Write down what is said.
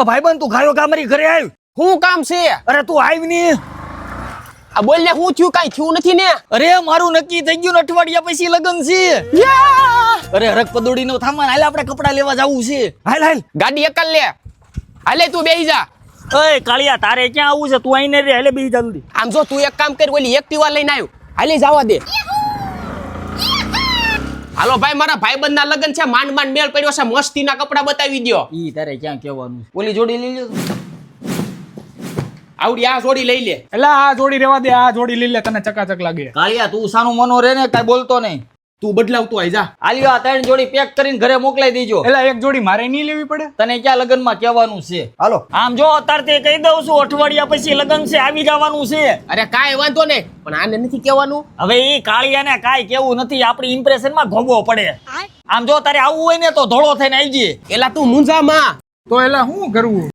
ભાઈબંધ તું ગાયો કામરી ઘરે આવ્યો? શું કામ છે? અરે તું આવ ને. આ બોલ ને, હું થયું? કાઈ થયું નથી ને? અરે મારું નક્કી થઈ ગયું ને, અઠવાડિયા પછી લગન છે. અરે હરક પદોડી નો થામાન, હાલ આપણે કપડા લેવા જવું છે. હાલ હાલ ગાડી એકલ લે. હાલે તું બેહી જા. ઓય કાળિયા, તારે ક્યાં આવું છે? તું આઈને રે, હાલે બેહી જલ્દી. આમ જો તું એક કામ કરી, ઓલી એક્ટિવા લઈને આવ્યો. હાલે જવા દે. હાલો ભાઈ, મારા ભાઈબંધના લગન છે, માંડ માંડ મેળ પડ્યો છે, મસ્તીના કપડા બતાવી દ્યો. ઈ તારે ક્યાં કહેવાનું? ઓલી જોડી લઈ લ્યો. આવડી આ જોડી લઈ લે. એટલે આ જોડી રેવા દે, આ જોડી લઈ લે, તને ચકાચક લાગે. કાળિયા તું સાનું મનો રે ને, કાઈ બોલતો નહીં. તું બદલાવતો આઈ જા. આલ્યો આ 3 જોડી પેક કરીને ઘરે મોકલાઈ દેજો. એટલે એક જોડી મારે નહીં લેવી પડે? તને ક્યાં લગનમાં કહેવાનું છે? હાલો આમ જો અત્યારથી કહી દઉં છું, અઠવાડિયા પછી લગન છે, આવી જવાનું છે. અરે કાંઈ વાંધો નહીં, પણ આને નથી કહેવાનું. હવે ઈ કાળિયાને કાંઈ કેવું નથી, આપણી ઇમ્પ્રેશનમાં ઘોબો પડે. આમ જો તારે આવવું હોય ને તો ધોળો થઈને આવજે. એલા તું મુંજામાં. તો એટલે શું કરવું?